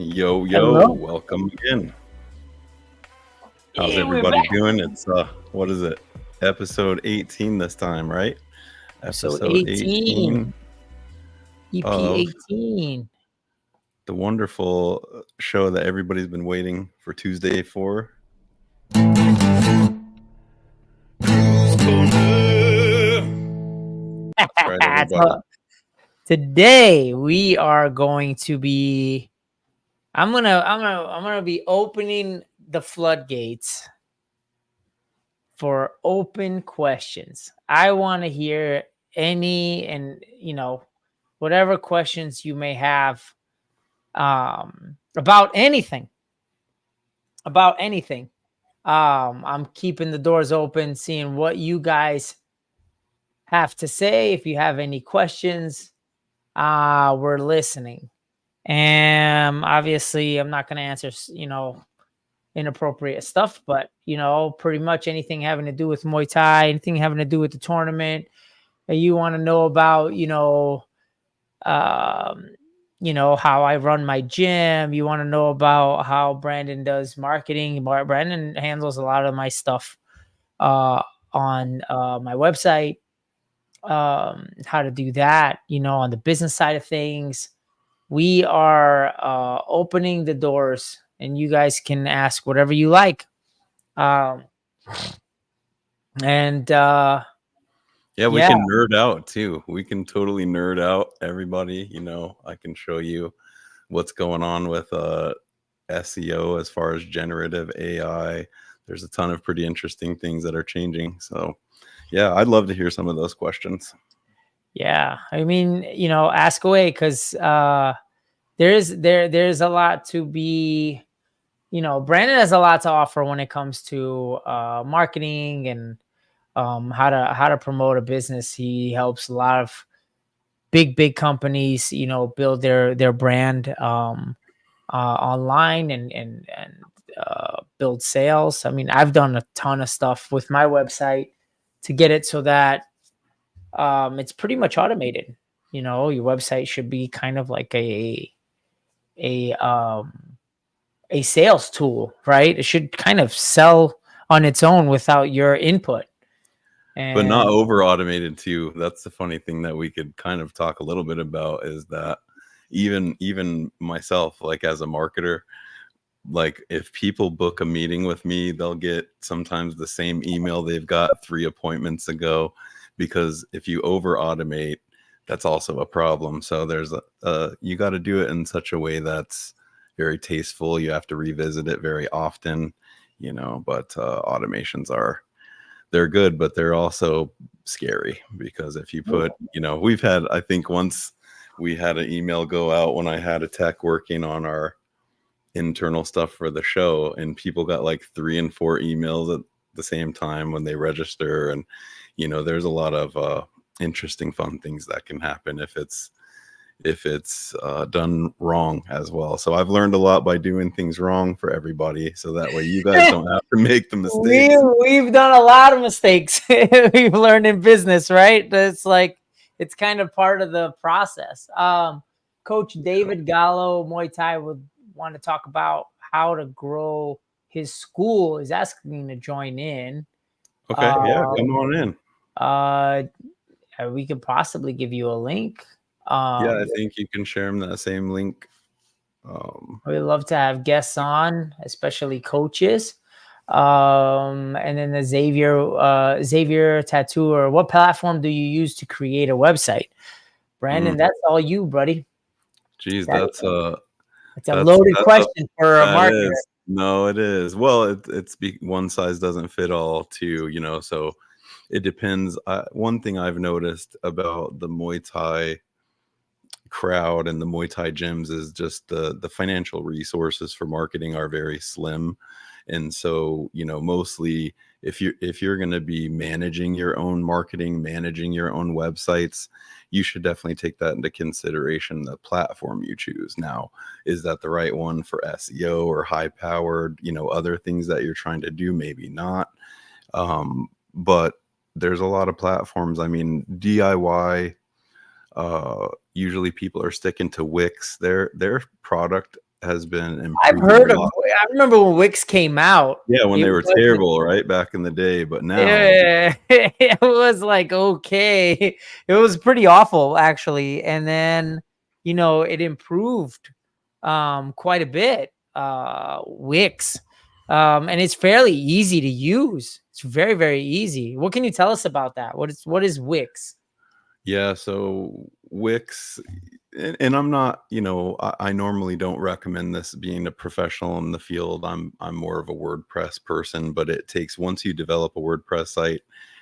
Yo, Hello. welcome again. How's Hey, we're everybody back. doing? It's what is it? Episode 18 this time, right? Episode Episode 18 18, EP of 18. the wonderful show that everybody's been waiting for Tuesday for. That's right, everybody. So today we are going to be I'm gonna be opening the floodgates for open questions. I want to hear any and whatever questions you may have about anything. About anything. I'm keeping the doors open, seeing what you guys have to say. If you have any questions, we're listening. And obviously, I'm not going to answer, inappropriate stuff, but pretty much anything having to do with Muay Thai, anything having to do with the tournament that you want to know about, um, how I run my gym. You want to know about how Brandon does marketing. Brandon handles a lot of my stuff on my website, how to do that, on the business side of things. We are opening the doors and you guys can ask whatever you like. Um, and Yeah, we yeah, can nerd out too. We can totally nerd out, everybody. I can show you what's going on with SEO as far as generative AI. There's a ton of pretty interesting things that are changing. So, yeah, I'd love to hear some of those questions. yeah. I mean, ask away because there's a lot to be. Brandon has a lot to offer when it comes to marketing and how to promote a business. He helps a lot of big companies, build their brand online and build sales. I mean, I've done a ton of stuff with my website to get it so that it's pretty much automated. Your website should be kind of like a um, a sales tool, right? It should kind of sell on its own without your input. But not And over automated too. That's the funny thing that we could kind of talk a little bit about is that even myself, like as a marketer, like if people book a meeting with me, they'll get sometimes the same email they've got 3 appointments ago, because if you over automate, that's also a problem. So there's you got to do it in such a way that's very tasteful. You have to revisit it very often, but automations they're good, but they're also scary, because if you put, we've had, I think once we had an email go out when I had a tech working on our internal stuff for the show, and people got like 3 and 4 emails at the same time when they register. And, there's a lot of interesting, fun things that can happen if it's done wrong as well. So I've learned a lot by doing things wrong for everybody, so that way you guys don't have to make the mistakes. we've done a lot of mistakes. We've learned in business, right? It's kind of part of the process. Coach David Gallo, Muay Thai, would want to talk about how to grow his school. Is asking to join in. Okay, yeah, come Um, on in. uh, we could possibly give you a link. Yeah, I think you can share them that same link. We love to have guests on, especially coaches. And then the Xavier Tattoo, or what platform do you use to create a website? Brandon, that's all you, buddy. Geez, That, that's a it's a loaded that's a question for a that marketer. is. No, it is. Well, one size doesn't fit all too, so it depends. One thing I've noticed about the Muay Thai crowd and the Muay Thai gyms is just the financial resources for marketing are very slim. And so, mostly if you're going to be managing your own marketing, managing your own websites, you should definitely take that into consideration. The platform you choose now, is that the right one for SEO or high powered, other things that you're trying to do? Maybe not. But there's a lot of platforms. I mean, DIY, usually people are sticking to Wix. Their product has been I've improving heard a of lot. I remember when Wix came out, Yeah, when it they were wasn't terrible, right, back in the day, but now yeah, it was like, okay. It was pretty awful actually, and then, it improved, quite a bit, Wix, and it's fairly easy to use. It's very, very easy. What can you tell us about that? What is Wix? yeah, so Wix, and I'm not, I normally don't recommend this being a professional in the field. I'm more of a WordPress person, but it takes once you develop a WordPress site,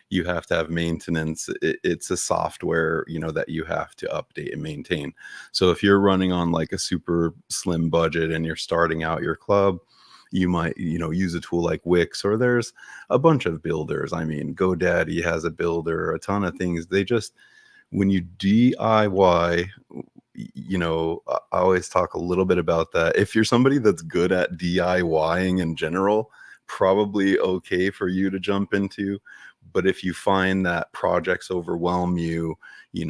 you have to have maintenance. It's a software, that you have to update and maintain. So if you're running on like a super slim budget and you're starting out your club, you might, use a tool like Wix, or there's a bunch of builders. I mean, GoDaddy has a builder, a ton of things. They just when you DIY, I always talk a little bit about that. If you're somebody that's good at DIYing in general, probably okay for you to jump into. But if you find that projects overwhelm you,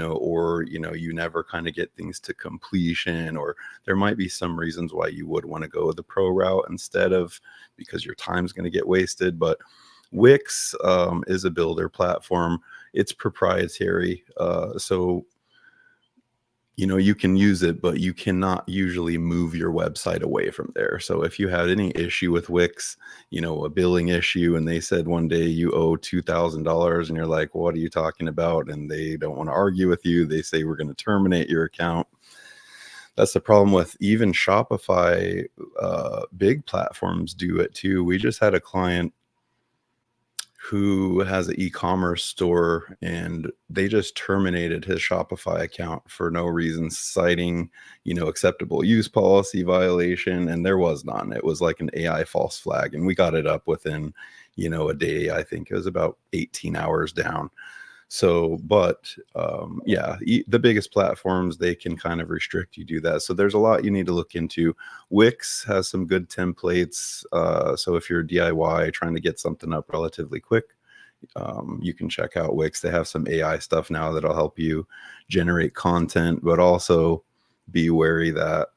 or, you never kind of get things to completion, or there might be some reasons why you would want to go the pro route instead of, because your time's going to get wasted. But Wix is a builder platform. It's proprietary. So, you can use it, but you cannot usually move your website away from there. So if you had any issue with Wix, a billing issue, and they said one day you owe $2,000 and you're like, what are you talking about? And they don't want to argue with you. They say, we're going to terminate your account. That's the problem with even Shopify. Big platforms do it too. We just had a client who has an e-commerce store, and they just terminated his Shopify account for no reason, citing, acceptable use policy violation. And there was none. It was like an AI false flag. And we got it up within, a day. I think it was about 18 hours down. So, but yeah, the biggest platforms, they can kind of restrict you do that. So there's a lot you need to look into. Wix has some good templates. So if you're DIY trying to get something up relatively quick, you can check out Wix. They have some AI stuff now that'll help you generate content, but also be wary that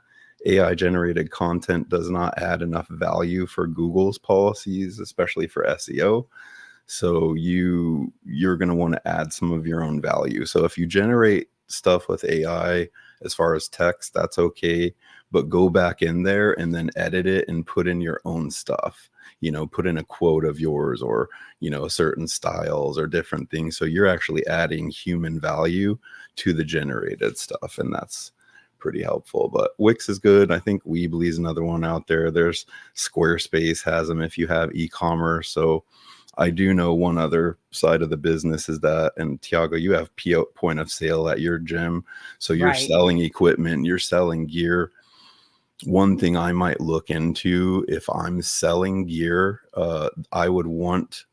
AI generated content does not add enough value for Google's policies, especially for SEO. So you're going to want to add some of your own value. So if you generate stuff with AI as far as text, that's okay, but go back in there and then edit it and put in your own stuff. Put in a quote of yours, or certain styles or different things. So you're actually adding human value to the generated stuff, and that's pretty helpful. But Wix is good. I think Weebly is another one out there. There's Squarespace has them if you have e-commerce. So I do know one other side of the business is that, and Tiago, you have point of sale at your gym. So you're Right. selling equipment, you're selling gear. One thing I might look into, if I'm selling gear, I would want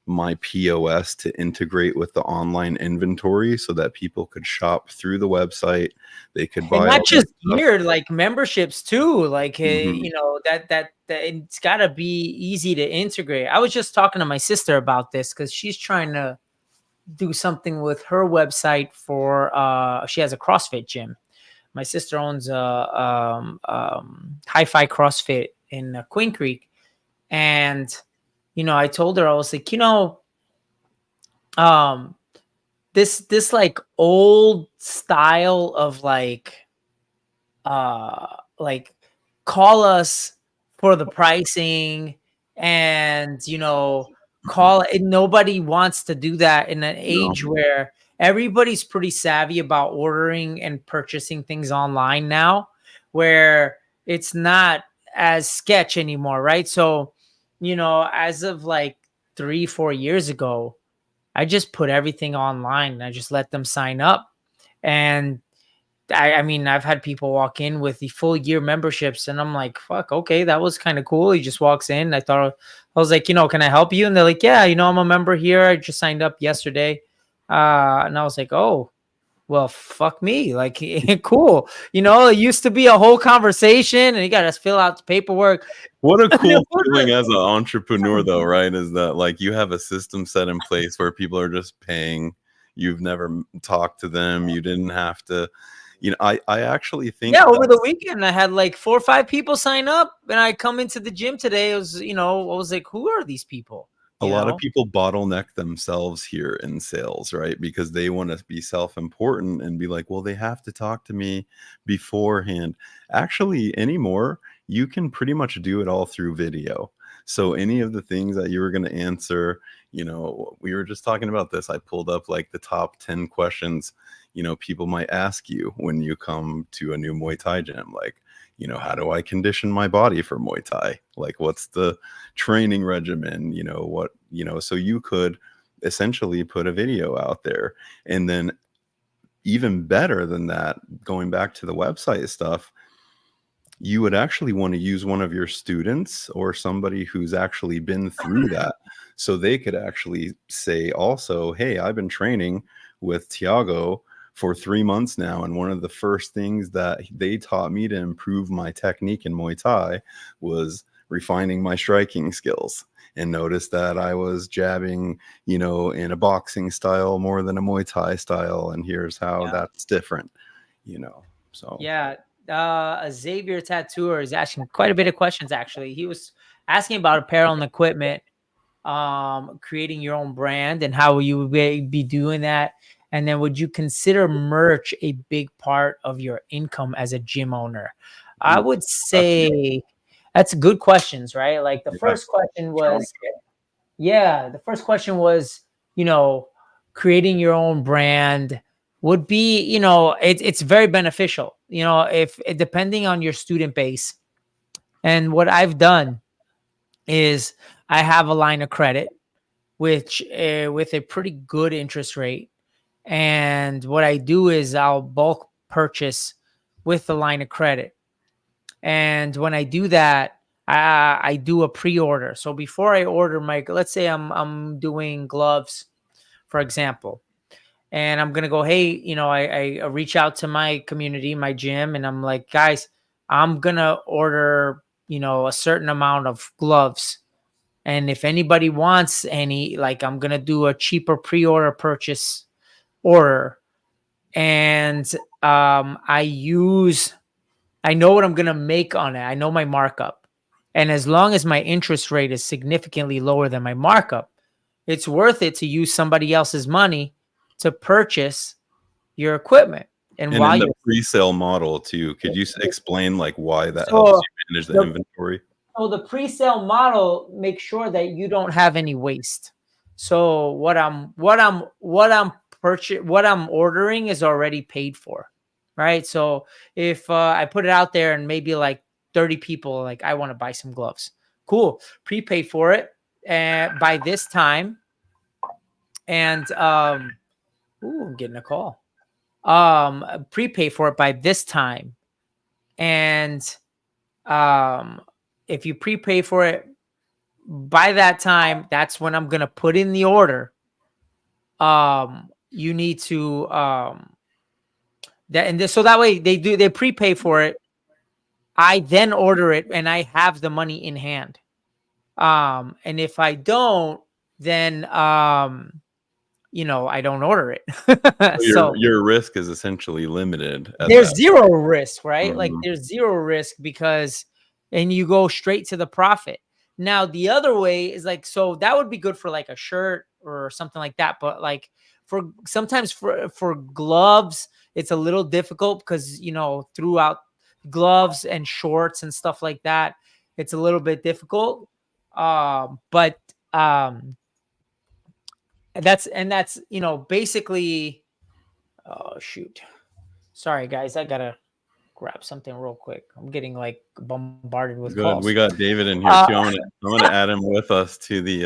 my POS to integrate with the online inventory so that people could shop through the website. They could And buy not all just that stuff. gear, like memberships too. Like, Mhm. that it's got to be easy to integrate. I was just talking to my sister about this because she's trying to do something with her website for. She has a CrossFit gym. My sister owns a Hi-Fi CrossFit in Queen Creek, and I told her, I was like, um, this like old style of like call us for the pricing, and call it. Nobody wants to do that in an No, age where everybody's pretty savvy about ordering and purchasing things online now, where it's not as sketch anymore, right? So as of like 3-4 years ago, I just put everything online. I just let them sign up. And I mean, I've had people walk in with the full year memberships, and I'm like, fuck, okay, that was kind of cool. He just walks in. I was like, can I help you? And they're like, yeah, I'm a member here. I just signed up yesterday. And I was like, oh, well, fuck me. Like, cool. It used to be a whole conversation, and you got to fill out the paperwork. what a And it cool feeling was as an entrepreneur, though, right? Is that like you have a system set in place where people are just paying. You've never talked to them. You didn't have to. I actually think Yeah, over the that's weekend I had like 4 or 5 people sign up, and I come into the gym today. It was, I was like, who are these people? a You lot of know? people bottleneck themselves here in sales, right? Because they want to be self-important and be like, well, they have to talk to me beforehand. Actually, anymore, you can pretty much do it all through video. So any of the things that you were going to answer, we were just talking about this. I pulled up like the top 10 questions, people might ask you when you come to a new Muay Thai gym. Like, how do I condition my body for Muay Thai? Like, what's the training regimen? So you could essentially put a video out there. And then, even better than that, going back to the website stuff, you would actually want to use one of your students or somebody who's actually been through that. So they could actually say also, hey, I've been training with Tiago for 3 months now. And one of the first things that they taught me to improve my technique in Muay Thai was refining my striking skills. And notice that I was jabbing, in a boxing style more than a Muay Thai style. And here's how Yeah. that's different, you know. So Yeah. A Xavier Tattooer is asking quite a bit of questions, actually. He was asking about apparel and equipment, creating your own brand, and how you would be doing that. And then, would you consider merch a big part of your income as a gym owner? I ooh, would that's say that's good questions, right? Like the yeah, first question strong. was, yeah, the first question was, you know, creating your own brand would be, it's very beneficial, if depending on your student base. And what I've done is I have a line of credit, which with a pretty good interest rate. And what I do is I'll bulk purchase with the line of credit. And when I do that, I do a pre-order. So before I order let's say I'm doing gloves, for example, and I'm gonna go, hey, I reach out to my community, my gym, and I'm like, guys, I'm gonna order, a certain amount of gloves. And if anybody wants any, like, I'm gonna do a cheaper pre-order purchase order. And I know what I'm going to make on it. I know my markup. And as long as my interest rate is significantly lower than my markup, it's worth it to use somebody else's money to purchase your equipment. And And in while the you're pre-sale model too, could you explain like why that helps so you manage the the inventory? So the pre-sale model makes sure that you don't have any waste. So what I'm ordering is already paid for, right? So if I put it out there and maybe like 30 people like, I want to buy some gloves, cool, prepay for it by this time. And ooh, I'm getting a call. Prepay for it by this time. And um if you prepay for it by that time, that's when I'm gonna put in the order. You need to so that way they prepay for it. I then order it and I have the money in hand. And if I don't, then I don't order it. So your So your risk is essentially limited at there's that. zero risk, right? Like Mhm. there's zero risk because and you go straight to the profit. Now the other way is like, so that would be good for like a shirt or something like that, but like for sometimes for gloves it's a little difficult because throughout gloves and shorts and stuff like that it's a little bit difficult. But that's basically, oh shoot, sorry guys, I gotta grab something real quick. I'm getting like bombarded with Good. We calls. got David in here Uh, too. I'm gonna add him with us to the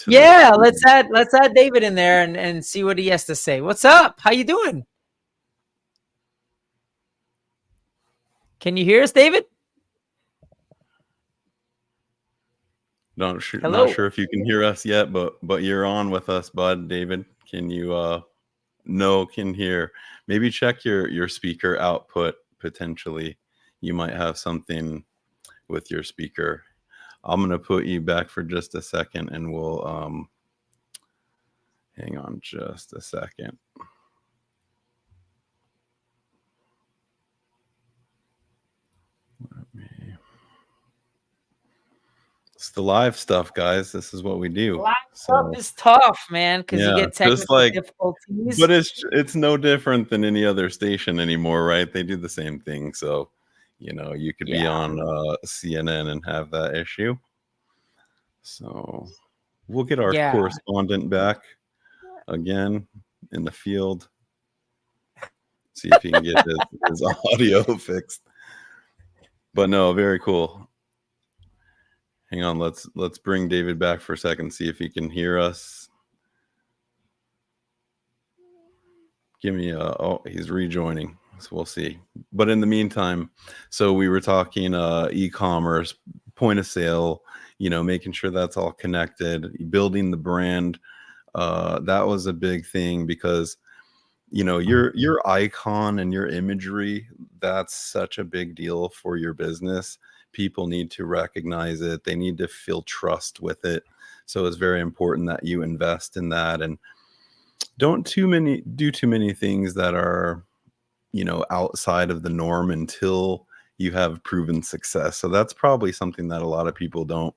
yeah, let's stream. add David in there and see what he has to say. What's up? How you doing? Can you hear us, David? Not Hello. sure if you can hear us yet, but you're on with us, bud. David, can you no, can hear. Maybe check your speaker output potentially. You might have something with your speaker. I'm gonna put you back for just a second and we'll hang on just a second. It's the live stuff, guys. This is what we do. Live stuff So is tough, man, because you yeah, get just technical like, difficulties. but it's no different than any other station anymore, right? They do the same thing. So, you could be Yeah. on CNN and have that issue. So we'll get our Yeah. correspondent back again in the field. See if he can get his audio fixed. But no, very cool. Hang on, let's bring David back for a second, see if he can hear us. Give me he's rejoining, so we'll see. But in the meantime, so we were talking e-commerce, point of sale, making sure that's all connected, building the brand. That was a big thing because your icon and your imagery, that's such a big deal for your business. People need to recognize it. They need to feel trust with it. So it's very important that you invest in that and don't do too many things that are, outside of the norm until you have proven success. So that's probably something that a lot of people don't,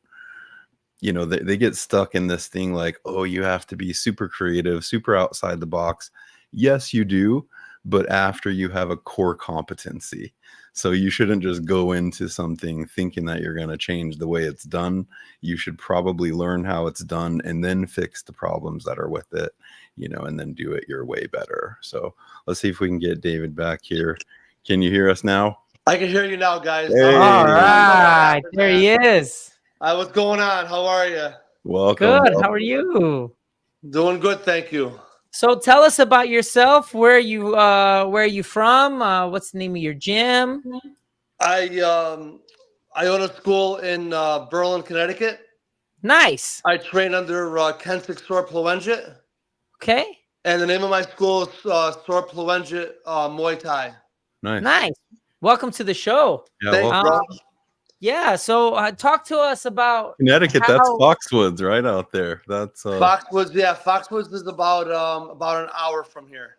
they get stuck in this thing like, oh, you have to be super creative, super outside the box. Yes, you do, but after you have a core competency. So you shouldn't just go into something thinking that you're going to change the way it's done. You should probably learn how it's done and then fix the problems that are with it, and then do it your way better. So let's see if we can get David back here. Can you hear us now? I can hear you now, guys. Hey. All right, there he is. What's going on? How are you? Welcome. Good. How are you? Doing good, thank you. So tell us about yourself. Where are you from? What's the name of your gym? I own a school in Berlin, Connecticut. Nice. I train under Kensick Sorpluenjit. Okay. And the name of my school is Sorpluenjit Muay Thai. Nice. Welcome to the show. Yeah, Thanks, bro. Yeah. So talk to us about Connecticut. That's Foxwoods right out there. That's Foxwoods. Yeah, Foxwoods is about an hour from here.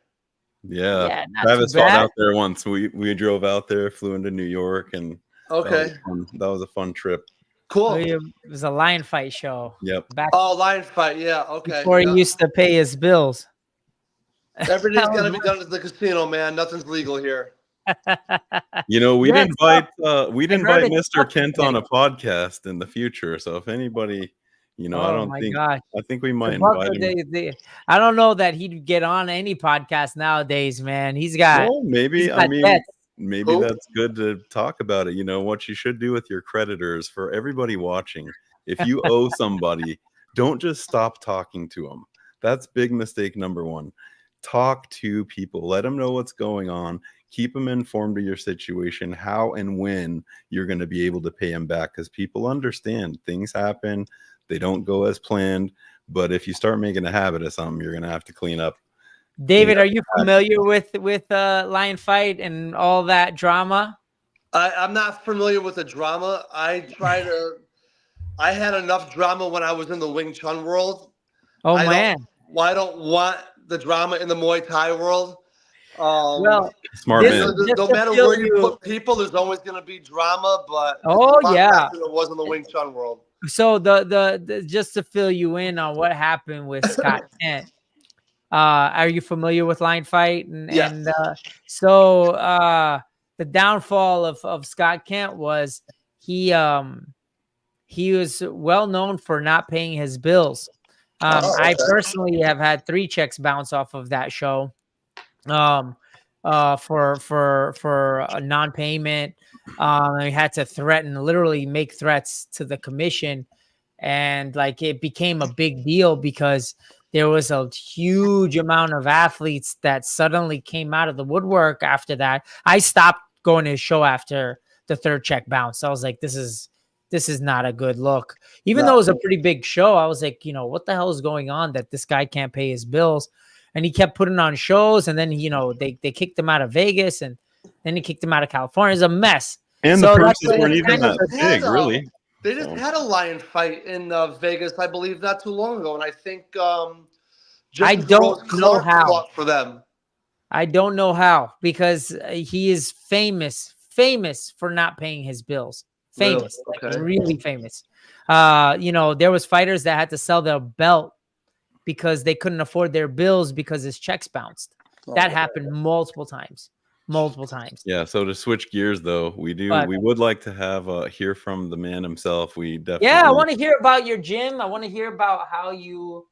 Yeah, not Travis too fought bad. out there once. We drove out there, flew into New York, and Okay, that was a fun trip. cool. It was a lion fight show. Yep. Lion fight. Yeah. Okay. Before he used to pay his bills. Everything's got to be done at the casino, man. Nothing's legal here. We'd invite Mr. Kent today. on a podcast in the future. So if anybody, I think we might invite him. I don't know that he'd get on any podcast nowadays, man. He's got maybe debts. maybe that's good to talk about it. What you should do with your creditors for everybody watching. If you owe somebody, don't just stop talking to them. That's big mistake number one. Talk to people. Let them know what's going on. Keep them informed of your situation, how and when you're going to be able to pay them back, because people understand things happen. They don't go as planned. But if you start making a habit of something, you're going to have to clean up. David, are you familiar with Lion Fight and all that drama? I'm not familiar with the drama. I had enough drama when I was in the Wing Chun world. Man. I don't want the drama in the Muay Thai world. Well, smart man. No matter where you put people, there's always going to be drama. But it was in the Wing Chun world. So the just to fill you in on what happened with Scott Kent. Are you familiar with Lion Fight? And so the downfall of Scott Kent was he was well known for not paying his bills. I personally have had 3 checks bounce off of that show. For a non-payment. I had to literally make threats to the commission, and it became a big deal because there was a huge amount of athletes that suddenly came out of the woodwork after that. I stopped going to his show after the 3rd check bounce. I was like, this is not a good look. Even though it was a pretty big show, I was like, what the hell is going on that this guy can't pay his bills? And he kept putting on shows, and then they kicked him out of Vegas, and then he kicked him out of California. It's a mess. And the purses weren't even that big, really. They just had a lion fight in Vegas, I believe, not too long ago, and I think I don't know how fought for them. I don't know how, because he is famous for not paying his bills. famous, Really? like Okay. really famous. You know, there was fighters that had to sell their belt because they couldn't afford their bills because his checks bounced. Oh, That wow. happened multiple times. Yeah, so to switch gears though, But we would like to have hear from the man himself. We yeah, I definitely want to hear about your gym. I want to hear about how you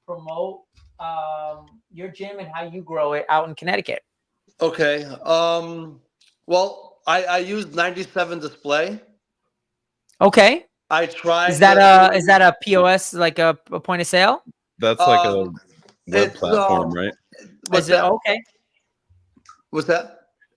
promote your gym and how you grow it out in Connecticut. Okay. Well, I use 97 display. Okay. I tried Is that a POS, like a point of sale? that's like a um web it's platform, right? what's Is it that? okay? What's that?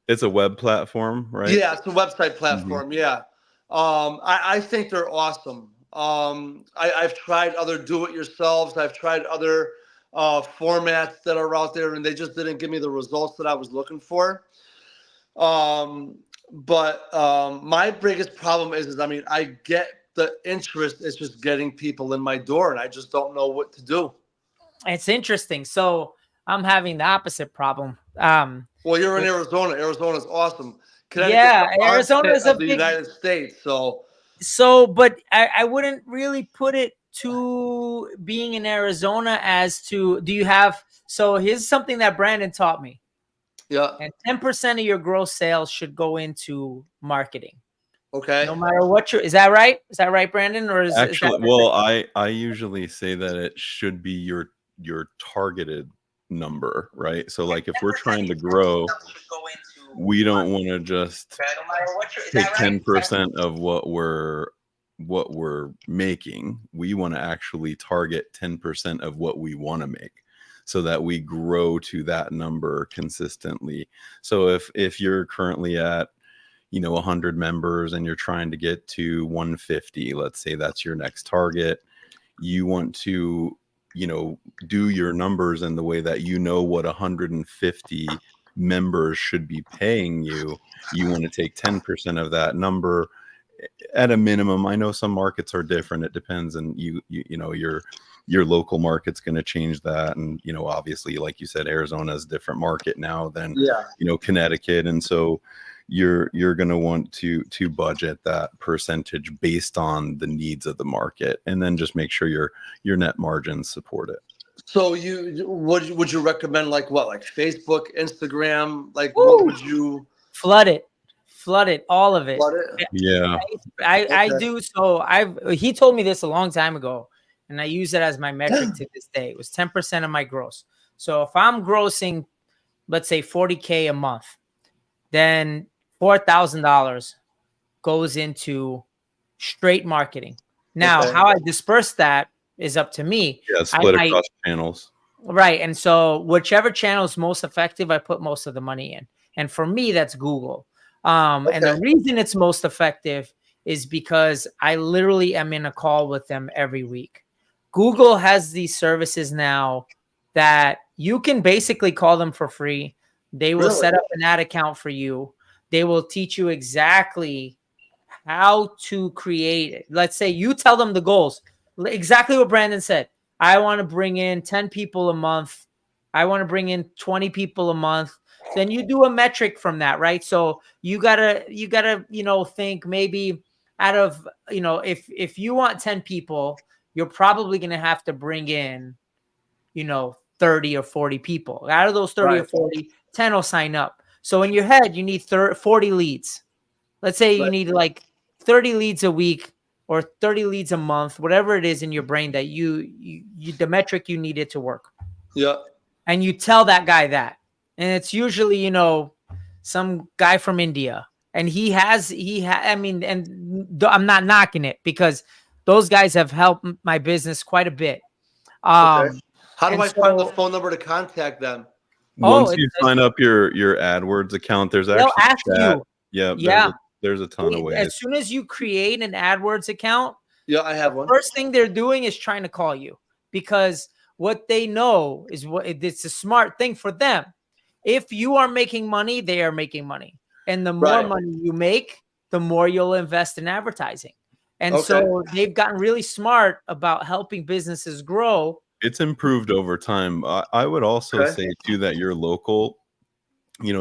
It's a web platform, right? Yeah, it's a website Mhm. platform. Yeah. I think they're awesome. I've tried other do-it-yourselves. I've tried other formats that are out there, and they just didn't give me the results that I was looking for. But my biggest problem is I mean, I get the interest. It's just getting people in my door, and I just don't know what to do. It's interesting. So I'm having the opposite problem. Well, you're in Arizona. Arizona's awesome. Connecticut's Yeah, the Arizona armpit is a of the big. United States. So, But I wouldn't really put it to being in Arizona as to do you have. So here's something that Brandon taught me. yeah. And 10% of your gross sales should go into marketing. Okay. No matter what is that right? Is that right, Brandon? Or is that Actually, well, I usually say that it should be your targeted number, right? So like if we're trying to grow, we don't want to just take 10% of what we're making. We want to actually target 10% of what we want to make so that we grow to that number consistently. So if you're currently at 100 members and you're trying to get to 150, let's say that's your next target, you want to do your numbers in the way that what 150 members should be paying you. You want to take 10% of that number at a minimum. I know some markets are different, it depends, and your local market's going to change that. And obviously, like you said, Arizona is a different market now than Yeah. Connecticut, and so you're going to want to budget that percentage based on the needs of the market, and then just make sure your net margins support it. So would you recommend like what, like Facebook, Instagram, like Woo! what would you flood it, all of it? flood it? Yeah. I Okay. do. So he told me this a long time ago, and I use it as my metric to this day. It was 10% of my gross. So if I'm grossing, let's say 40K a month, then $4,000 goes into straight marketing. Now, Okay. how I disperse that is up to me. Yeah, split across channels. Right. And so whichever channel is most effective, I put most of the money in. And for me, that's Google. And the Okay. reason it's most effective is because I literally am in a call with them every week. Google has these services now that you can basically call them for free. They will Really? set up an ad account for you. They will teach you exactly how to create it. Let's say you tell them the goals, exactly what Brandon said. I want to bring in 10 people a month. I want to bring in 20 people a month. Then you do a metric from that, right? So you gotta, think maybe out of, if you want 10 people, you're probably gonna have to bring in, 30 or 40 people. Out of those 30 or Right. 40, 10 will sign up. So in your head, you need 40 leads. Let's say you Right. need like 30 leads a week or 30 leads a month, whatever it is in your brain that you the metric you need it to work. Yeah. And you tell that guy that. And it's usually, some guy from India. And I mean, and I'm not knocking it because those guys have helped my business quite a bit. Okay. How do And I find the so, phone number to contact them? Once you sign up your AdWords account, there's they'll actually ask chat. you. Yeah, Yeah. there's a ton of ways. As soon as you create an AdWords account, Yeah, I have one. first thing they're doing is trying to call you because what they know is it's a smart thing for them. If you are making money, they are making money. And the more Right. money you make, the more you'll invest in advertising. And Okay. so they've gotten really smart about helping businesses grow. It's improved over time. I would also Okay. say too that you're local,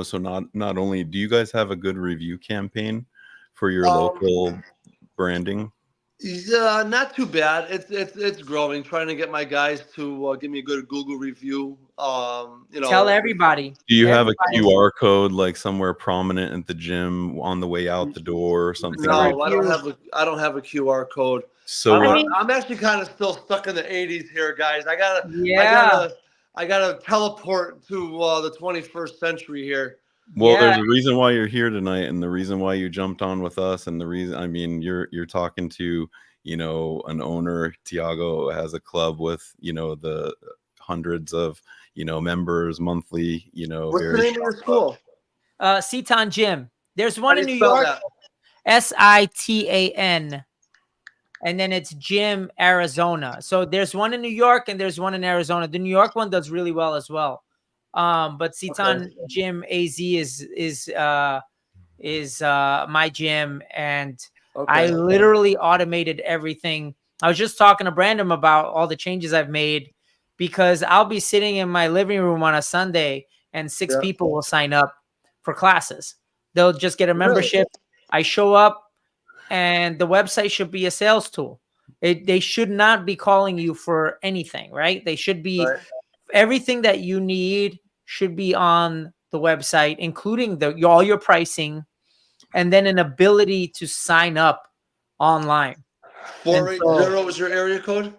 so not only do you guys have a good review campaign for your local branding? Yeah, not too bad. It's growing. Trying to get my guys to give me a good Google review. Tell everybody. Do you have a Everybody. QR code like somewhere prominent at the gym on the way out the door or something? No, I don't have a QR code. So I'm actually kind of still stuck in the 80s here, guys. I gotta teleport to the 21st century here. Well, there's a reason why you're here tonight, and the reason why you jumped on with us, and the reason, I mean, you're talking to, you know, an owner. Tiago has a club with, you know, the hundreds of, you know, members monthly, you know. What's the name of your school? Seton Gym. There's one in New York. Sitan. And then it's Gym Arizona. So there's one in New York and there's one in Arizona. The New York one does really well as well. But Seton Gym AZ is my gym, and I literally automated everything. I was just talking to Brandon about all the changes I've made, because I'll be sitting in my living room on a Sunday and 6 people will sign up for classes. They'll just get a membership. I show up, and the website should be a sales tool. They should not be calling you for anything, right? They should be everything that you need should be on the website, including all your pricing, and then an ability to sign up online. 480 is your area code?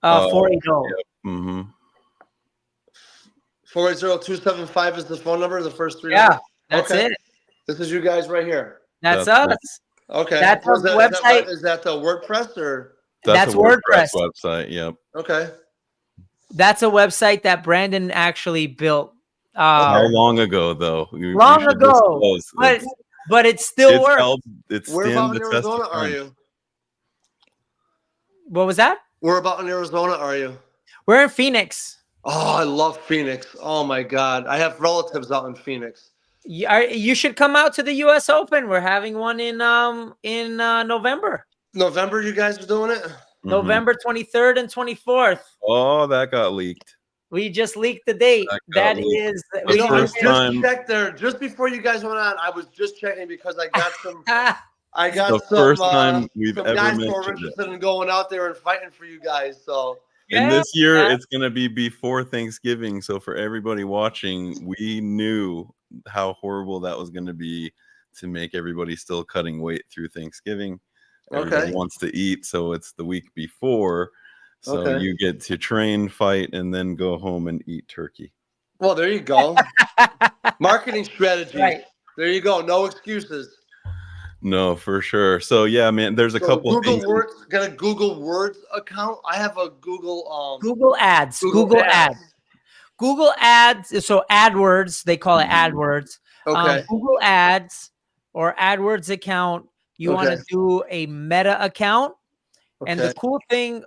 480. Mm-hmm. 480275 is the phone number, the first 3 numbers? That's it. This is you guys right here. That's us. Okay. That's our website. Is that the WordPress or? That's a WordPress website. Yep. Okay. That's a website that Brandon actually built. How long ago, though? Long ago. But it still works. Where about in Arizona are you? What was that? Where about in Arizona are you? We're in Phoenix. Oh, I love Phoenix. Oh my God. I have relatives out in Phoenix. You should come out to the US Open. We're having one in November. November, you guys are doing it? November 23rd and 24th. Oh, that got leaked. We just leaked the date. That is first time. Checked there just before you guys went on. I was just checking because I got some. I got the first time we've ever guys who are interested in going out there and fighting for you guys. So. And this year it's going to be before Thanksgiving. So for everybody watching, we knew how horrible that was going to be to make everybody still cutting weight through Thanksgiving. Everybody wants to eat, so it's the week before. So you get to train, fight, and then go home and eat turkey. Well, there you go. Marketing strategy. Right. There you go. No excuses. No, for sure. So yeah, man, there's a couple Google things. Words, got a Google Words account. I have a Google Ads. Google Ads. Google Ads. So AdWords, they call it AdWords. Google Ads or AdWords account. You want to do a Meta account. And the cool thing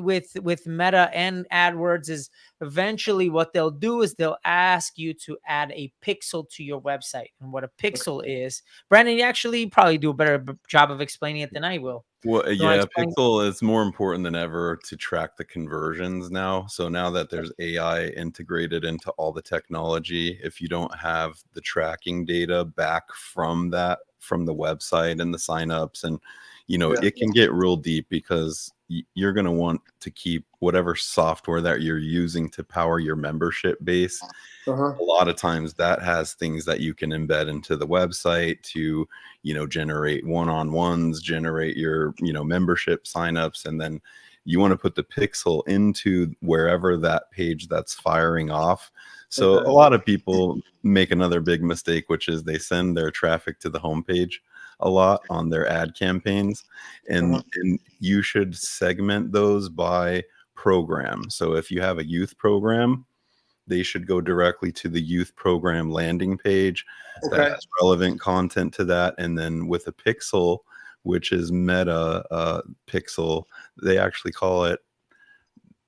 with Meta and AdWords is eventually what they'll do is they'll ask you to add a pixel to your website. And what a pixel is, Brandon, you actually probably do a better job of explaining it than I will. Well, yeah, pixel is more important than ever to track the conversions now. So now that there's AI integrated into all the technology, if you don't have the tracking data back from the website and the signups, and you know, it can get real deep because you're going to want to keep whatever software that you're using to power your membership base. A lot of times that has things that you can embed into the website to, you know, generate one-on-ones, generate your, you know, membership signups. And then you want to put the pixel into wherever that page that's firing off. So a lot of people make another big mistake, which is they send their traffic to the homepage a lot on their ad campaigns, and you should segment those by program. So if you have a youth program, they should go directly to the youth program landing page that has relevant content to that. And then with a pixel, which is Meta pixel, they actually call it,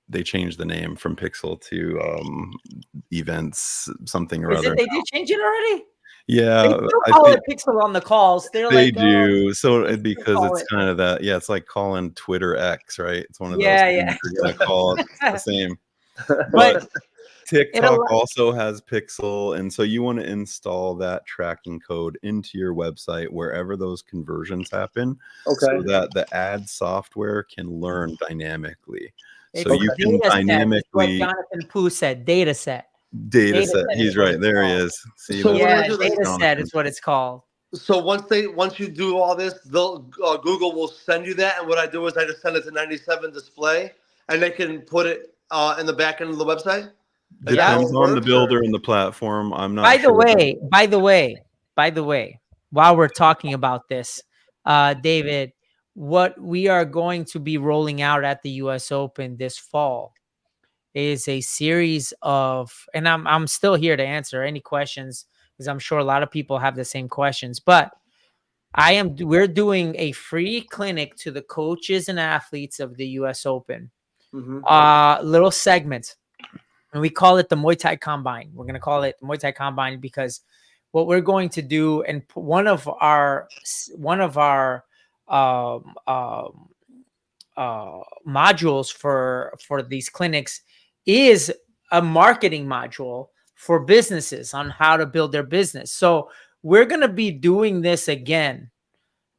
they changed the name from pixel to events something or other. They did change it already? Yeah, they still call it pixel on the calls. They do. So because it's kind of that. Yeah, it's like calling Twitter X, right? It's one of those. You're gonna call it the same. But TikTok also has Pixel, and so you want to install that tracking code into your website wherever those conversions happen, so that the ad software can learn dynamically. So you can dynamically. What Jonathan Pooh said, data set. Data set. He's right. There he is. See, so yeah, data set is what it's called. So once you do all this, they'll Google will send you that, and what I do is I just send it to 97 Display, and they can put it in the back end of the website. Depends on the builder and the platform. I'm not. By the way, while we're talking about this, David, what we are going to be rolling out at the U.S. Open this fall is a series of, and I'm still here to answer any questions because I'm sure a lot of people have the same questions, but we're doing a free clinic to the coaches and athletes of the US Open. Little segment. And we call it the Muay Thai Combine. We're going to call it Muay Thai Combine because what we're going to do, and one of our modules for these clinics is a marketing module for businesses on how to build their business. So we're going to be doing this again.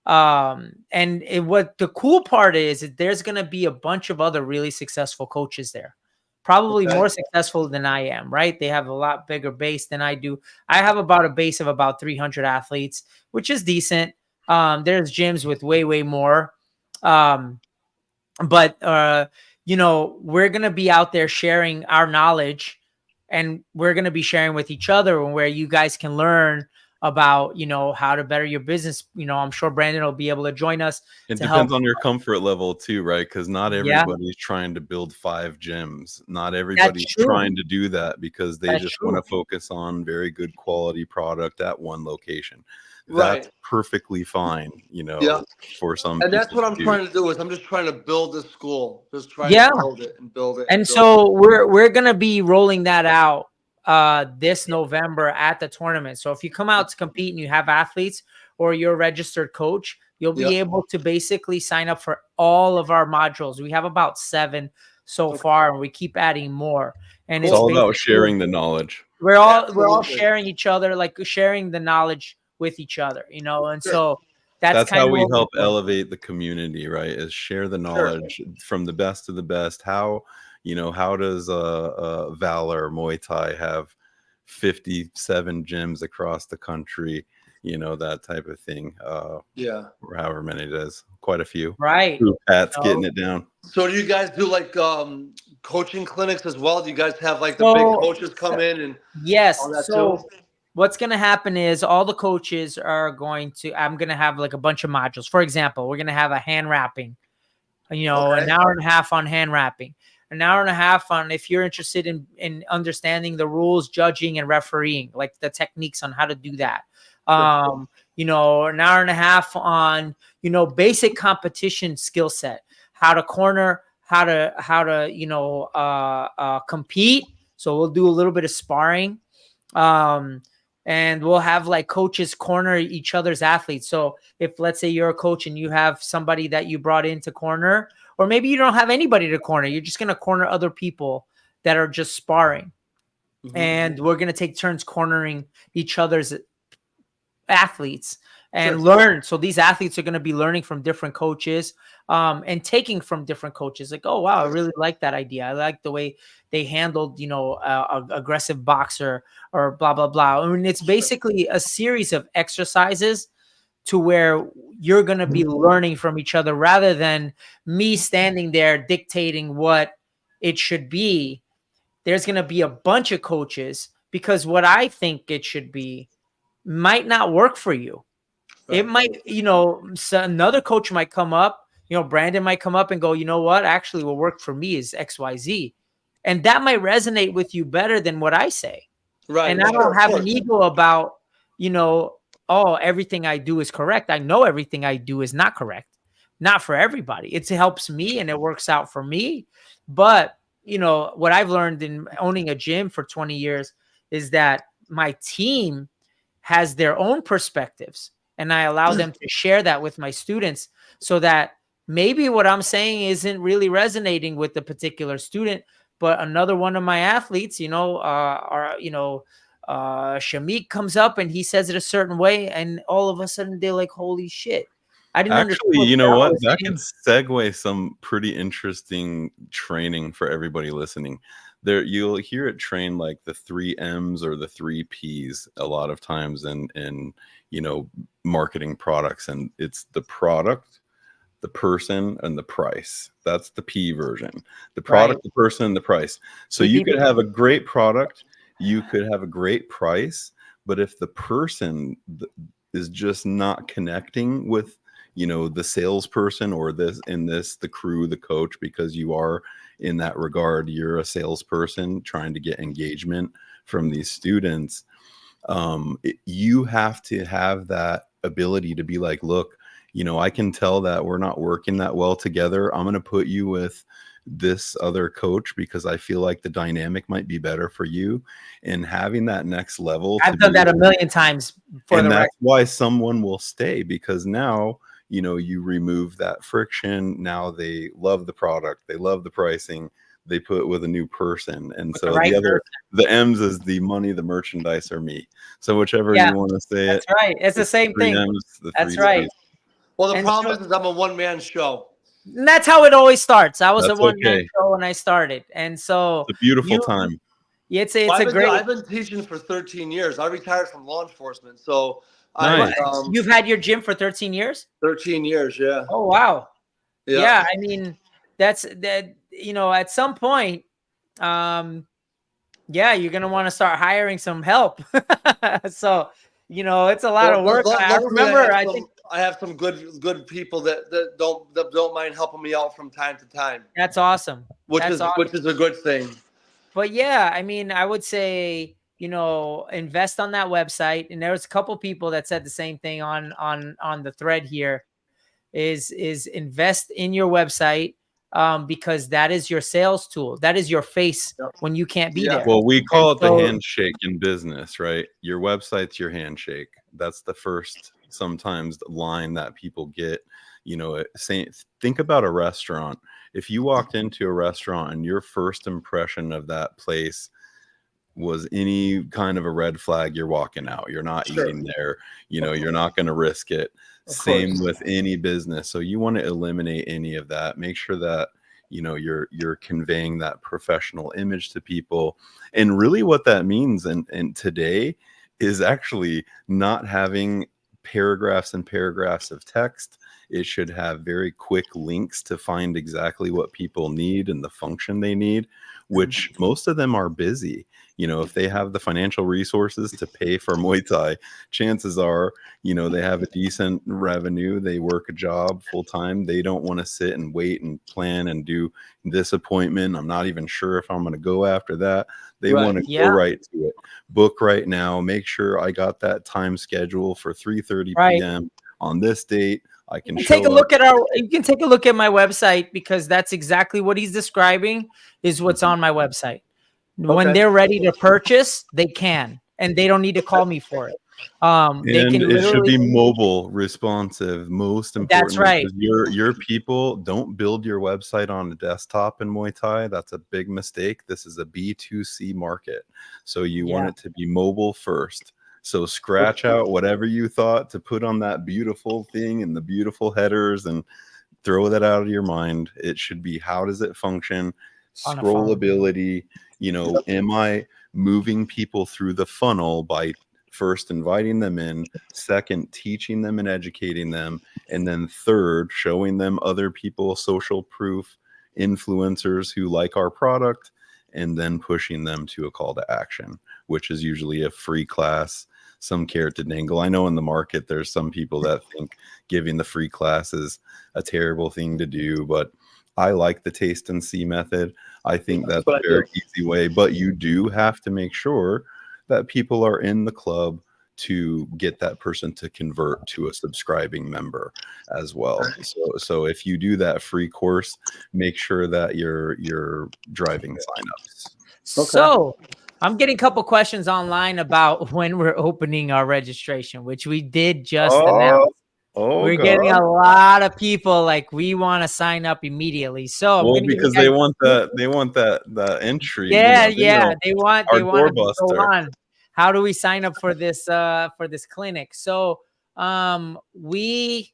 What the cool part is there's going to be a bunch of other really successful coaches there, probably more successful than I am, right? They have a lot bigger base than I do. I have about a base of about 300 athletes, which is decent. There's gyms with way more. But we're going to be out there sharing our knowledge, and we're going to be sharing with each other, and where you guys can learn about, how to better your business. I'm sure Brandon will be able to join us. It depends on your comfort level too, right? Because not everybody's trying to build 5 gyms. Not everybody's trying to do that because they just want to focus on very good quality product at one location. That's perfectly fine, for some people. And that's what I'm trying to do is I'm just trying to build this school. Just trying to build it. And so we're going to be rolling that out this November at the tournament. So if you come out to compete and you have athletes or you're a registered coach, you'll be able to basically sign up for all of our modules. We have about 7 so far, and we keep adding more. And it's all about sharing the knowledge. We're all sharing each other, like sharing the knowledge with each other, and so that's how we help elevate the community, right? Is share the knowledge from the best of the best. How does Valor Muay Thai have 57 gyms across the country, that type of thing, or however many it is, quite a few, right? Pat's getting it down. So do you guys do like coaching clinics as well? Do you guys have like the big coaches come in and all that too? What's going to happen is all the coaches I'm going to have like a bunch of modules. For example, we're going to have a hand wrapping, an hour and a half on hand wrapping, an hour and a half on, if you're interested in understanding the rules, judging and refereeing, like the techniques on how to do that. An hour and a half on, basic competition skill set, how to corner, how to compete. So we'll do a little bit of sparring. And we'll have like coaches corner each other's athletes. So if, let's say, you're a coach and you have somebody that you brought in to corner, or maybe you don't have anybody to corner, you're just going to corner other people that are just sparring. And we're going to take turns cornering each other's athletes and learn. So these athletes are going to be learning from different coaches, and taking from different coaches. Like, oh, wow, I really like that idea. I like the way they handled, aggressive boxer or blah, blah, blah. I mean, it's basically a series of exercises to where you're going to be learning from each other rather than me standing there dictating what it should be. There's going to be a bunch of coaches, because what I think it should be might not work for you. It might, so another coach might come up, Brandon might come up and go, you know what, actually what worked for me is XYZ. And that might resonate with you better than what I say. Right. And I don't have an ego about, everything I do is correct. I know everything I do is not correct. Not for everybody. It helps me and it works out for me. But, what I've learned in owning a gym for 20 years is that my team has their own perspectives, and I allow them to share that with my students, so that maybe what I'm saying isn't really resonating with the particular student, but another one of my athletes, Shamik comes up and he says it a certain way, and all of a sudden they're like, "Holy shit!" I didn't understand Actually, what you the know hell I what? was That saying. could segue some pretty interesting training for everybody listening. There, you'll hear it trained like the 3 M's or the 3 P's a lot of times in marketing products, and it's the product, the person, and the price. That's the P version. The Right. product, the person, the price. So you could have a great product, you could have a great price, but if the person is just not connecting with the salesperson, or the crew, the coach, because you are in that regard, you're a salesperson trying to get engagement from these students. You have to have that ability to be like, look, I can tell that we're not working that well together. I'm going to put you with this other coach because I feel like the dynamic might be better for you. And having that next level, I've done that a million times for and the record. that's why someone will stay, because now you remove that friction. Now they love the product, they love the pricing, they put with a new person. And so the M's is the money, the merchandise, or me. So whichever you want to say that's it. right. It's the same thing. That's right. Well, the problem is I'm a one-man show. And that's how it always starts. I was a one-man okay. show when I started. And so it's a beautiful time. It's a great. I've been teaching for 13 years. I retired from law enforcement. So nice. You've had your gym for 13 years? 13 years, yeah. Oh, wow. Yeah. I mean, that's that, at some point, you're going to want to start hiring some help. So, it's a lot of work. I remember, I have some good people that don't mind helping me out from time to time. That's awesome. Which is a good thing. But yeah, I mean, I would say, invest on that website. And there was a couple people that said the same thing on the thread here is invest in your website, because that is your sales tool. That is your face when you can't be there. Well, we call it the handshake in business, right? Your website's your handshake. That's the first sometimes line that people get, think about a restaurant. If you walked into a restaurant and your first impression of that place was any kind of a red flag, you're walking out. You're not eating there. You're not going to risk it. Same with any business. So you want to eliminate any of that. Make sure that you're conveying that professional image to people. And really what that means and today is actually not having paragraphs and paragraphs of text. It should have very quick links to find exactly what people need and the function they need, which most of them are busy. If they have the financial resources to pay for Muay Thai, chances are, they have a decent revenue. They work a job full time. They don't want to sit and wait and plan and do this appointment. I'm not even sure if I'm going to go after that. They want to go right to it. Book right now. Make sure I got that time schedule for 3:30 p.m. on this date. I can take a look at you can take a look at my website, because that's exactly what he's describing is what's on my website. When they're ready to purchase, they can, and they don't need to call me for it. They can it should be mobile responsive. Most important. That's right. Your people don't build your website on a desktop in Muay Thai. That's a big mistake. This is a B2C market. So you want it to be mobile first. So scratch out whatever you thought to put on that beautiful thing and the beautiful headers and throw that out of your mind. It should be, how does it function? Scrollability. Am I moving people through the funnel by first inviting them in, second teaching them and educating them, and then third showing them other people, social proof influencers who like our product, and then pushing them to a call to action, which is usually a free class, some carrot to dangle. I know in the market there's some people that think giving the free class is a terrible thing to do, but I like the taste and see method. I think that's a very easy way, but you do have to make sure that people are in the club to get that person to convert to a subscribing member as well. So if you do that free course, make sure that you're driving signups. So I'm getting a couple questions online about when we're opening our registration, which we did just announce. We're Okay. getting a lot of people like we want to sign up immediately. So I'm Well, gonna give you because guys they want that entry. yeah, They know they want our to go doorbuster. on. How do we sign up for this clinic? So we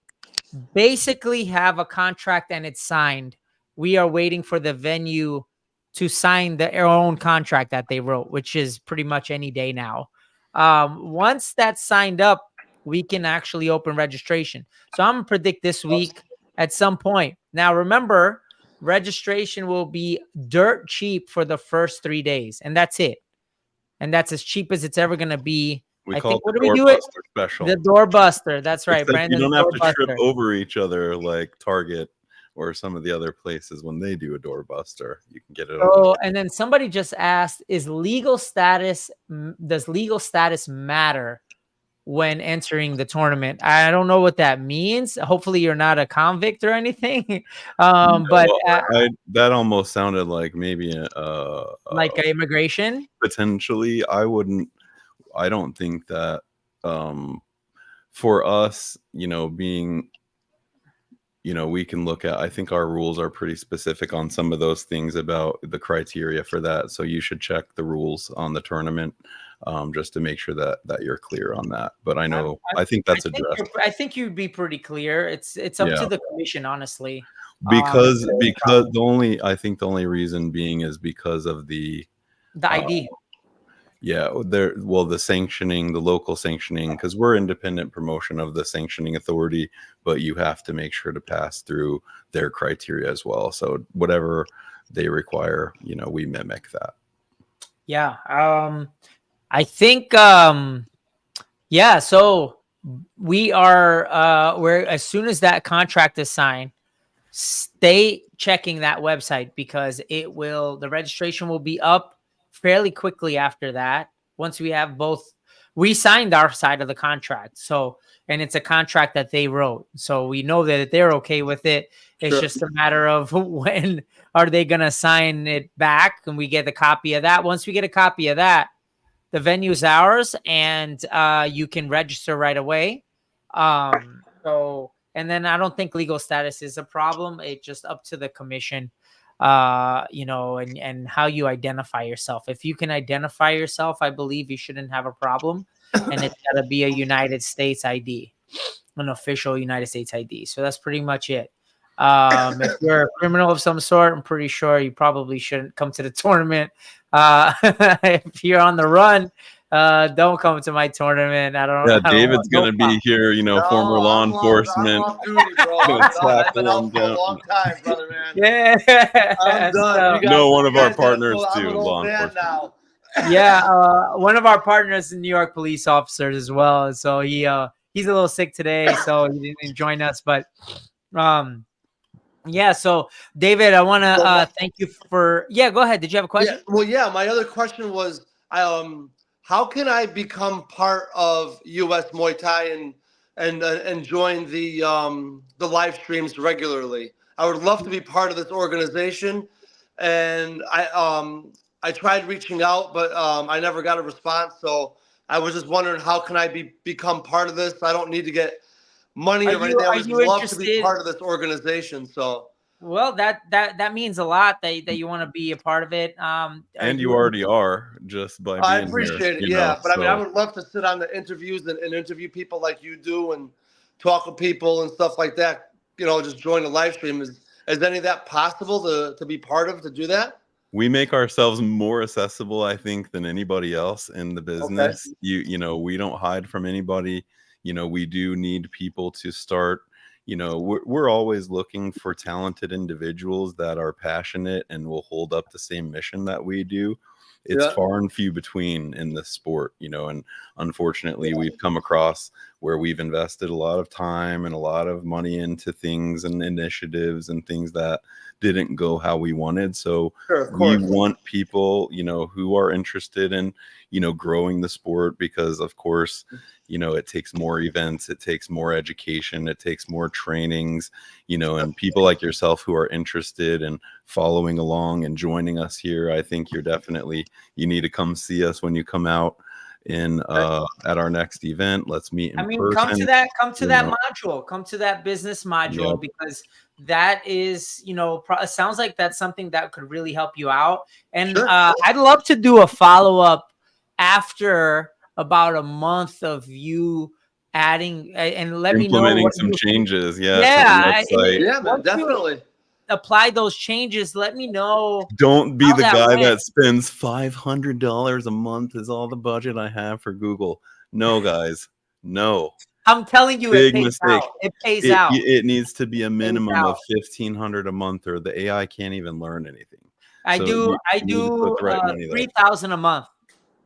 basically have a contract and it's signed. We are waiting for the venue to sign their own contract that they wrote, which is pretty much any day now. Once that's signed up, we can actually open registration. So I'm gonna predict this week at some point. Now remember, registration will be dirt cheap for the first 3 days, and that's it. And that's as cheap as it's ever gonna be. We I call think it what the do we do it? doorbuster special. The doorbuster. That's right, Except you Brandon's don't have to trip doorbuster. over each other like Target or some of the other places when they do a doorbuster. You can get it over. So, and then somebody just asked, does legal status matter when entering the tournament? I don't know what that means. Hopefully you're not a convict or anything. But That almost sounded like maybe like immigration. Potentially. I don't think that for us, being we can look at, I think our rules are pretty specific on some of those things about the criteria for that. So you should check the rules on the tournament just to make sure that you're clear on that. But I think that's addressed. I think you'd be pretty clear. It's up to the commission, honestly. Because I think the only reason being is because of the ID. The sanctioning, the local sanctioning, because we're independent promotion of the sanctioning authority, but you have to make sure to pass through their criteria as well. So whatever they require, we mimic that. Yeah. I think so we are we're as soon as that contract is signed, stay checking that website because the registration will be up fairly quickly after that. Once we have we signed our side of the contract. So, and it's a contract that they wrote. So we know that they're okay with it. It's just a matter of when are they going to sign it back and we get a copy of that. Once we get a copy of that, the venue's ours and you can register right away. And then I don't think legal status is a problem. It's just up to the commission, and how you identify yourself. If you can identify yourself, I believe you shouldn't have a problem. And it's got to be a United States ID, an official United States ID. So that's pretty much it. If you're a criminal of some sort, I'm pretty sure you probably shouldn't come to the tournament. If you're on the run, don't come to my tournament. I don't. Yeah, David's gonna be here. Former law enforcement. I'm off duty, bro. I've been out for a long time, brother, man. Yeah, I'm done. One of our partners too, law enforcement. Now. Yeah, one of our partners in New York police officers as well. And so he's a little sick today, so he didn't join us. But so David, I want to thank you for. Yeah, go ahead. Did you have a question? My other question was, how can I become part of US Muay Thai and join the live streams regularly? I would love to be part of this organization, and I tried reaching out, but I never got a response. So I was just wondering, how can I become part of this? I don't need to get money or anything. I would love to be part of this organization. So. Well, that means a lot that you want to be a part of it. And you already are just by being I appreciate it. But so. I would love to sit on the interviews and interview people like you do and talk with people and stuff like that. Just join the live stream. Is any of that possible to be part of, to do that? We make ourselves more accessible, I think, than anybody else in the business. Okay. We don't hide from anybody. We do need people to start. We're always looking for talented individuals that are passionate and will hold up the same mission that we do. It's far and few between in this sport, and unfortunately we've come across where we've invested a lot of time and a lot of money into things and initiatives and things that didn't go how we wanted. So we want people, who are interested in, growing the sport, because of course, it takes more events, it takes more education, it takes more trainings, and people like yourself who are interested in following along and joining us here. I think you need to come see us when you come out in at our next event. Let's meet in person. Come to that module, come to that business module, because that is, it sounds like that's something that could really help you out. And I'd love to do a follow-up after about a month of you adding and let me know implementing some changes. Yeah, man, definitely. Apply those changes. Let me know. Don't be the guy that spends $500 a month is all the budget I have for Google. No, guys, no. I'm telling you, big it pays mistake. out. It pays out. It needs to be a minimum of $1,500 a month, or the AI can't even learn anything. I do 3,000 a month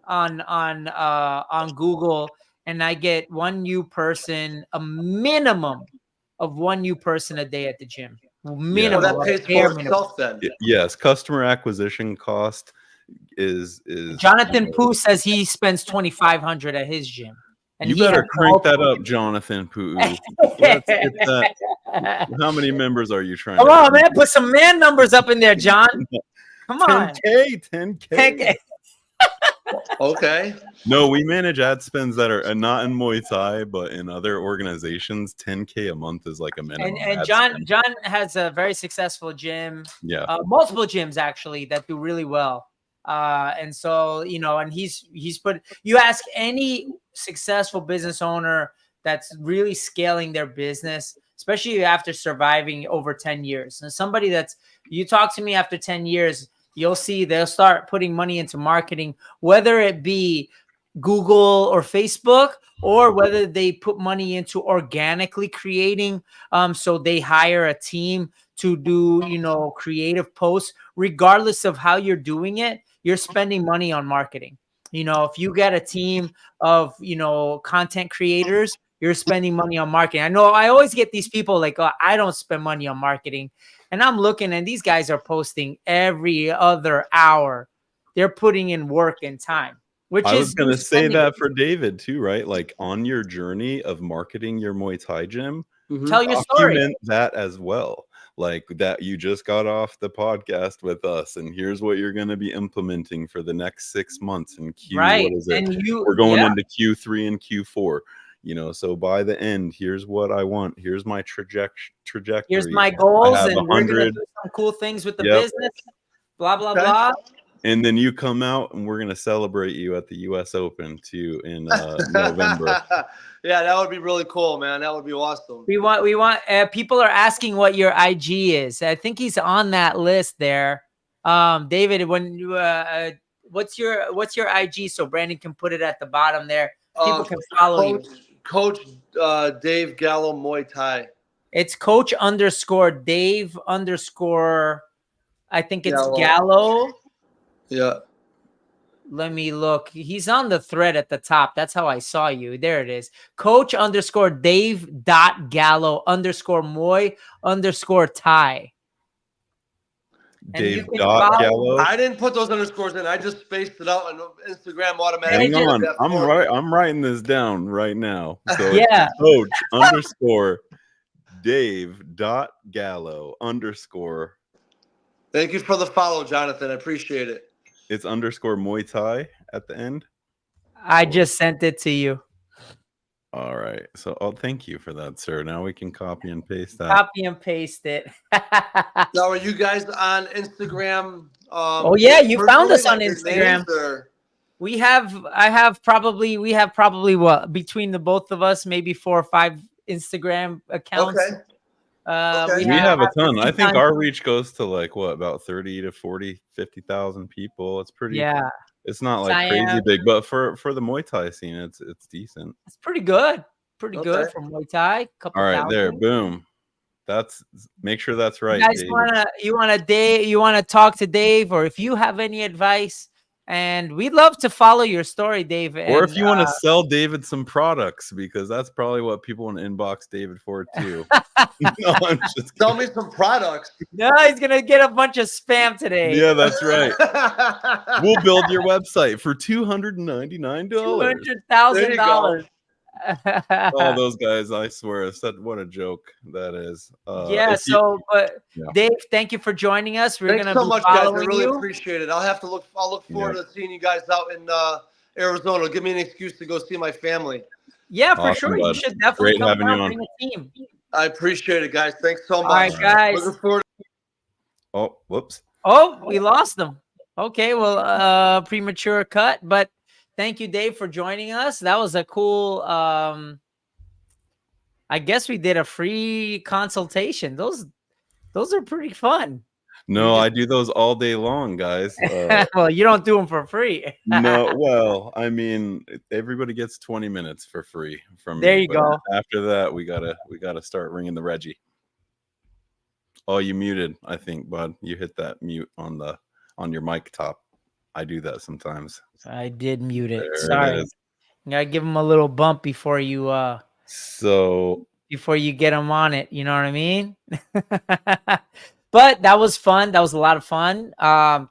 on Google, and I get one new person, a minimum of one new person a day at the gym. Minimum. That pays for itself then. Yes, customer acquisition cost is Jonathan Pooh says he spends $2,500 at his gym. And you better crank that up, Jonathan Pooh. Let's get that. How many members are you trying? Come on, man, put some man numbers up in there, John. Come on. 10K. Okay. No, we manage ad spends that are not in Muay Thai, but in other organizations. 10K a month is like a minimum. And John has a very successful gym. Yeah, multiple gyms actually that do really well. And so and he's put. You ask any successful business owner that's really scaling their business, especially after surviving over 10 years. And somebody you talk to me after 10 years. You'll see they'll start putting money into marketing, whether it be Google or Facebook, or whether they put money into organically creating. So they hire a team to do, creative posts. Regardless of how you're doing it, you're spending money on marketing. If you get a team of, content creators, you're spending money on marketing. I know I always get these people like, oh, I don't spend money on marketing. And I'm looking, and these guys are posting every other hour. They're putting in work and time, which I was going to say that for David too, right? Like on your journey of marketing your Muay Thai gym, tell your story. Document that as well. Like that you just got off the podcast with us, and here's what you're going to be implementing for the next 6 months in Right. What is it? And we're going into Q3 and Q4. So by the end, here's what I want. Here's my trajectory. Here's my goals, and we're gonna do some cool things with the business. Blah blah blah. And then you come out, and we're gonna celebrate you at the U.S. Open too in November. Yeah, that would be really cool, man. That would be awesome. We want. People are asking what your IG is. I think he's on that list there. David, when you, what's your IG so Brandon can put it at the bottom there. People can follow you. Coach Dave Gallo Muay Thai. It's Coach _ Dave _ I think it's Gallo. Yeah. Let me look. He's on the thread at the top. That's how I saw you. There it is. Coach _ Dave .Gallo _ Muay _ Thai. Dave Gallo. I didn't put those underscores in. I just spaced it out on Instagram automatically. Hang on. I'm writing this down right now. So yeah. Coach _ Dave .Gallo _ Thank you for the follow, Jonathan. I appreciate it. It's _ Muay Thai at the end. I just sent it to you. All right. So, thank you for that, sir. Now we can copy and paste that. Copy and paste it. Now, are you guys on Instagram? Oh yeah, you found us on Instagram. We have probably what, between the both of us, maybe 4 or 5 Instagram accounts. Okay. We have a ton. I think our reach goes to like what, about 30 to 40, 50,000 people. It's pretty. Yeah. It's not like crazy big, but for the Muay Thai scene, it's decent. It's pretty good. Pretty good for Muay Thai. All right, there, boom. Make sure that's right. You guys you wanna talk to Dave, or if you have any advice, and we'd love to follow your story, Dave. Or if you want to sell David some products, because that's probably what people want to inbox David for too. No, I'm just Sell me some products. No, he's gonna get a bunch of spam today. Yeah, that's right. We'll build your website for $299. $200,000. Oh, those guys! I swear, what a joke that is. Dave, thank you for joining us. Thanks so much, guys. I really appreciate it. I'll look forward to seeing you guys out Arizona. Give me an excuse to go see my family. Yeah, for Awesome, sure. You bud. should definitely Great come having you down, on. bring a team. I appreciate it, guys. Thanks so All much. right, guys. Looking forward. Oh, whoops. Oh, we lost them. Okay, well, premature cut, but thank you, Dave, for joining us. That was a cool. I guess we did a free consultation. Those are pretty fun. No, I do those all day long, guys. Well, you don't do them for free. No, well, I mean, everybody gets 20 minutes for free from There me. you But go. after that, we gotta start ringing the Reggie. Oh, you muted, I think, bud. You hit that mute on your mic top. I do that sometimes. I did mute it. There Sorry. it is. You gotta give them a little bump before you So get them on it. You know what I mean? But that was fun. That was a lot of fun.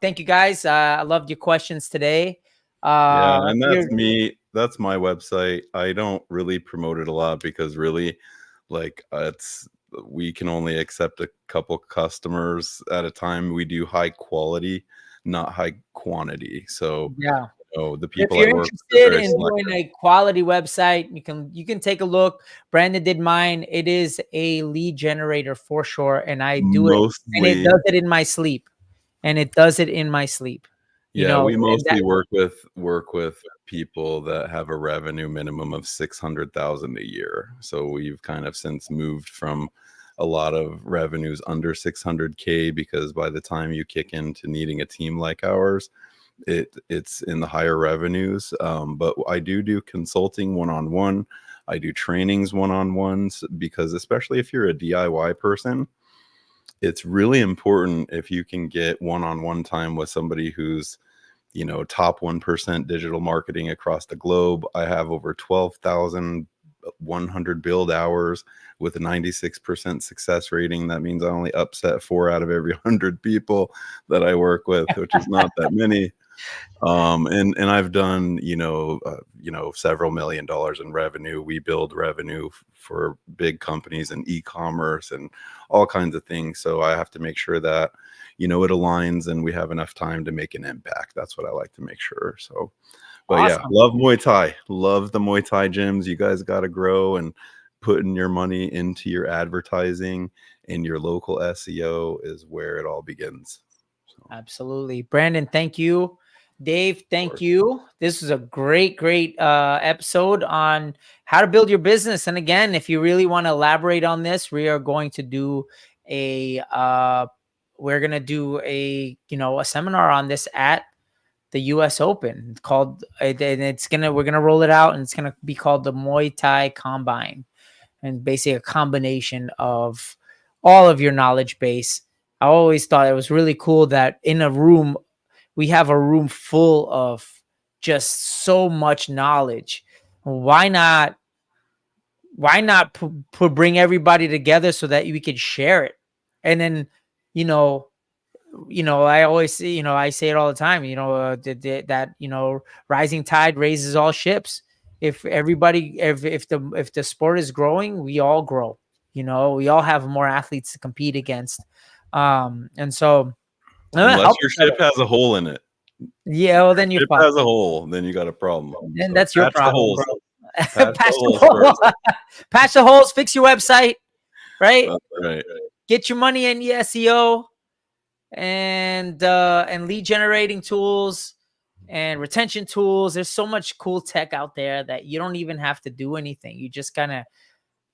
Thank you guys. I loved your questions today. yeah, and that's me. That's my website. I don't really promote it a lot because really, like, we can only accept a couple customers at a time. We do high quality, not high quantity. So yeah. the If people you're I work with are interested very in selective. doing a quality website, you can take a look. Brandon did mine. It is a lead generator for sure, and I do it, and it Mostly, does it in my sleep. And it does it in my sleep. You yeah, know, we and mostly work with people that have a revenue minimum of 600,000 a year. So we've kind of since moved from a lot of revenues under 600K because by the time you kick into needing a team like ours, it's in the higher revenues. But I do consulting one-on-one. I do trainings one-on-ones because especially if you're a DIY person, it's really important if you can get one-on-one time with somebody who's top 1% digital marketing across the globe. I have over 12,100 build hours with a 96% success rating. That means I only upset 4 out of every 100 people that I work with, which is not that many. And I've done several $1 million in revenue. We build revenue for big companies and e-commerce and all kinds of things. So I have to make sure that it aligns and we have enough time to make an impact. That's what I like to make sure. So, but awesome. Yeah, love Muay Thai. Love the Muay Thai gyms. You guys got to grow and putting your money into your advertising and your local SEO is where it all begins. So. Absolutely. Brandon, thank you. Dave, thank you. This was a great episode on how to build your business. And again, if you really want to elaborate on this, we are going to do a seminar on this at the US Open. It's called, and we're gonna roll it out, and it's gonna be called the Muay Thai Combine, and basically a combination of all of your knowledge base. I always thought it was really cool that we have a room full of just so much knowledge. Why not bring everybody together so that we could share it? And then, I always say, I say it all the time, that rising tide raises all ships. If everybody, if the sport is growing, we all grow. We all have more athletes to compete against. And so unless your ship has a hole in it. Yeah, well, then your ship has a hole, then you got a problem. Then so that's your problem, bro. Patch the holes. Patch the holes, fix your website, right? That's right. Get your money in the SEO and lead generating tools and retention tools. There's so much cool tech out there that you don't even have to do anything. You just kind of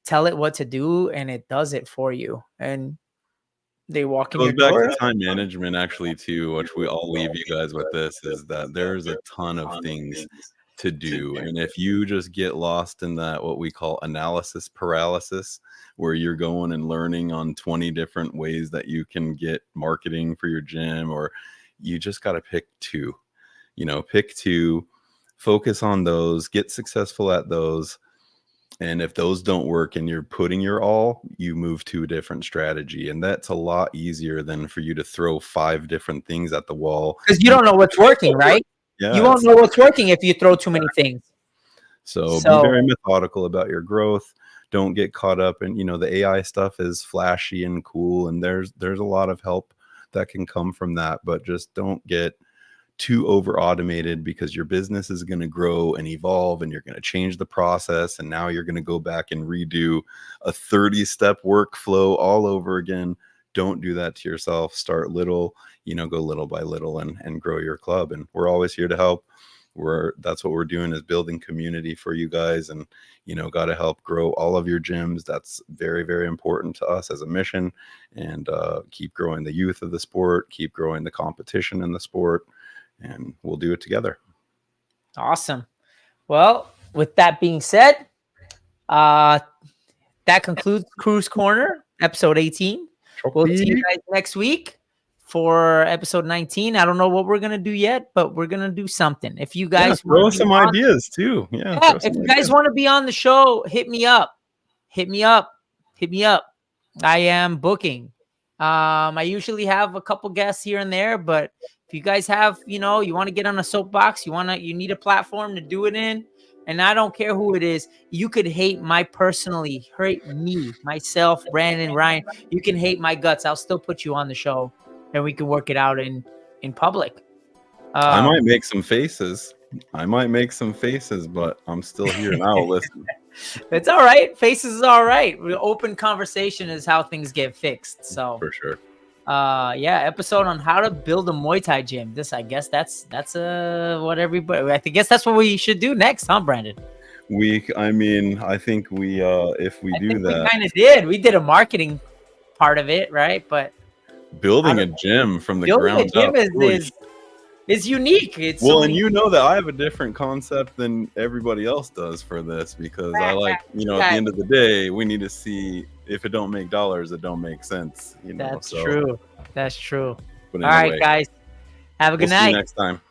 tell it what to do and it does it for you. And they walk in your door. It goes back to time management actually too, which I'll leave you guys with this, is that there's a ton of things to do. And if you just get lost in that, what we call analysis paralysis, where you're going and learning on 20 different ways that you can get marketing for your gym, or you just got to pick two, focus on those, get successful at those. And if those don't work and you're putting your all, you move to a different strategy. And that's a lot easier than for you to throw 5 different things at the wall. Because you don't know what's working, right? Yeah, you won't know what's working if you throw too many things. So be very methodical about your growth. Don't get caught up in, the AI stuff is flashy and cool. And there's a lot of help that can come from that. But just don't get too over automated, because your business is going to grow and evolve and you're going to change the process. And now you're going to go back and redo a 30-step workflow all over again. Don't do that to yourself. Start little, go little by little and grow your club. And we're always here to help. That's what we're doing, is building community for you guys, and got to help grow all of your gyms. That's very, very important to us as a mission. And keep growing the youth of the sport, keep growing the competition in the sport, and we'll do it together. Awesome. Well, with that being said, that concludes Crew's Corner, episode 18. We'll see you guys next week for episode 19. I don't know what we're gonna do yet, but we're gonna do something. If you guys throw some ideas too. Yeah. If you guys want to be on the show, hit me up. I am booking. I usually have a couple guests here and there, but if you guys have, you want to get on a soapbox, you need a platform to do it in, and I don't care who it is. You could hate me, myself, Brandon, Ryan. You can hate my guts. I'll still put you on the show, and we can work it out in public. I might make some faces. But I'm still here and I'll listen. It's all right. Faces is all right. Open conversation is how things get fixed. So for sure. Episode on how to build a Muay Thai gym. I guess that's what everybody. I guess that's what we should do next, huh, Brandon? I think we if we do that, we kind of did. We did a marketing part of it, right? But building a gym from the ground up is unique. It's and that I have a different concept than everybody else does for this, because I like, at the end of the day, we need to see, if it don't make dollars, it don't make sense. That's true. That's true. But all right, guys. Have a good night. See you next time.